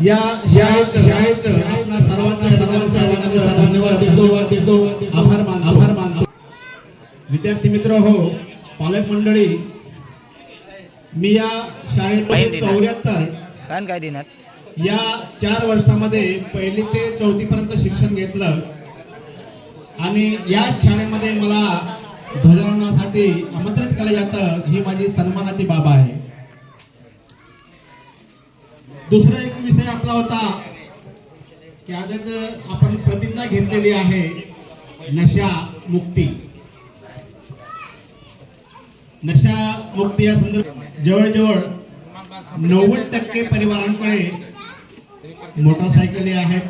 या शाळेत सर्वांना धन्यवाद देतो, आभार मानतो। विद्यार्थी मित्र हो, पालक मंडळी, मी या शाळेत 74 काय देणार या 4 वर्षामध्ये पहिली ते 4थी पर्यंत शिक्षण घेतलं आणि या शाळेमध्ये मला ध्वजारोहणासाठी आमंत्रित केलं जातं, ही माझी सन्मानाची बाब आहे। दुसरा एक विषय आपला होता की आजच आपण प्रतिज्ञा घेतलेली आहे नशा मुक्ती। नशा मुक्ती या संदर्भात जवळजवळ 90% परिवारांकडे मोटरसायकली आहेत,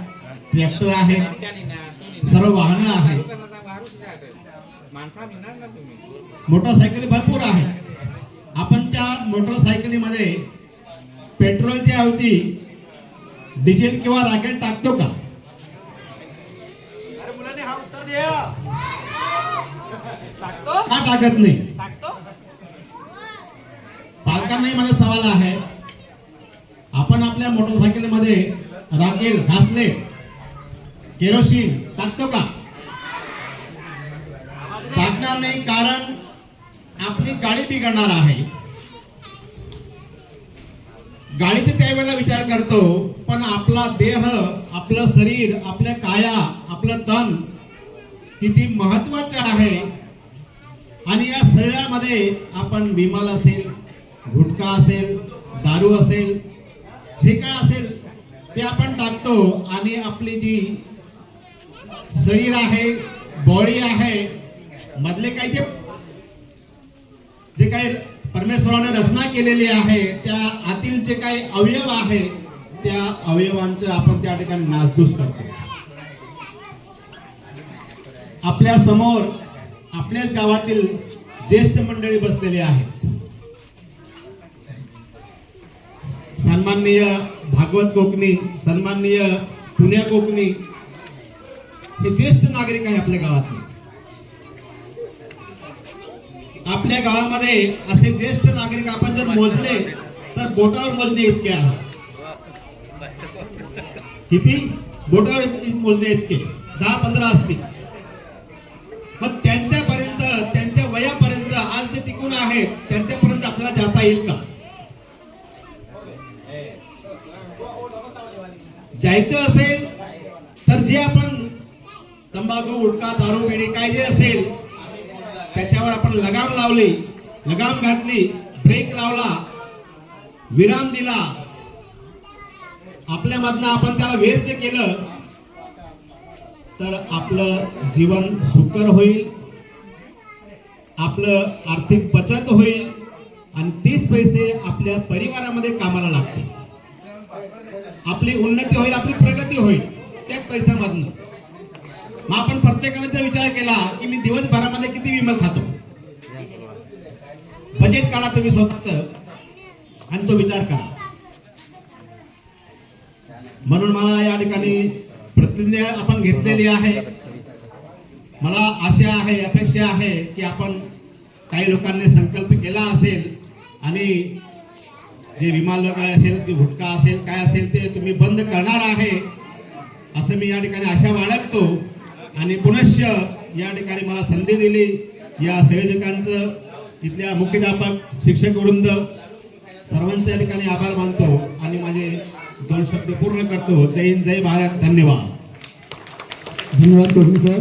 ट्रॅक्टर आहेत, सर्व वाहनं आहेत, मोटरसायकली भरपूर आहेत। आपण त्या मोटरसायकलीमध्ये पेट्रोलच्या ऐवजी डिझेल किंवा रॉकेट टाकतो का? का टाकत नाही? पालकांनाही माझा सवाल आहे, आपण आपल्या मोटरसायकलमध्ये रॉकेल, घासलेट, केरोसिन टाकतो का? टाकणार नाही, कारण आपली गाडी बिघडणार आहे। गाडीचा त्यावेळेला विचार करतो, पण आपला देह, आपलं शरीर, आपल्या काया, आपलं तन किती महत्वाचं आहे। आणि या शरीरामध्ये आपण विमल असेल, गुटखा असेल, दारू असेल, जे काय असेल ते आपण टाकतो आणि आपली जी शरीर आहे, बॉडी आहे, मधले काही जे काही परमेश्वराने रचना केलेली आहे, त्या आतील जे काही अवयव आहे त्या अवयवांचं आपण त्या ठिकाणी नासधूस करतो। आपल्या समोर आपल्याच गावातील ज्येष्ठ मंडळी बसलेली आहेत। सन्माननीय भागवत कोकणी, सन्माननीय पुण्या कोकणी हे ज्येष्ठ नागरिक आहे आपल्या गावातले। आपल्या गावामध्ये असे ज्येष्ठ नागरिक आपण जर मोजले तर बोटावर मोजणे इतके आहे। किती? बोटावर मोजणे इतके, 10-15 असतील। मग त्यांच्यापर्यंत, त्यांच्या वयापर्यंत आज जे टिकून आहेत त्यांच्यापर्यंत आपल्याला जाता येईल का? जायचं असेल तर जे आपण तंबाखू, गुटखा, दारू, बिडी काय जे असेल त्याच्यावर आपण लगाम लावली, लगाम घातली, ब्रेक लावला, विराम दिला, आपल्यामधनं आपण त्याला वेरचे केलं तर आपलं जीवन सुकर होईल, आपलं आर्थिक बचत होईल आणि 30 पैसे आपल्या परिवारामध्ये कामाला लागतील। आपली उन्नती होईल, आपली प्रगती होईल त्याच पैशामधनं। मग आपण प्रत्येकाने जर विचार केला की मी दिवसभरामध्ये किती विमा खातो, बजेट काढा तुम्ही स्वतःच आणि तो विचार करा। म्हणून मला या ठिकाणी प्रतिज्ञा आपण घेतलेली आहे। मला आशा आहे, अपेक्षा आहे की आपण काही लोकांनी संकल्प केला असेल आणि जे विमाल काय असेल, की गुटखा असेल, काय असेल ते तुम्ही बंद करणार आहे असं मी या ठिकाणी आशा बाळगतो। आणि पुनश्च या ठिकाणी मला संधी दिली या संयोजकांचं, इथल्या मुख्याध्यापक, शिक्षक वृंद सर्वांच्या ठिकाणी आभार मानतो आणि माझे 2 शब्द पूर्ण करतो। जय हिंद, जय भारत, धन्यवाद। धन्यवाद कोकणी सर।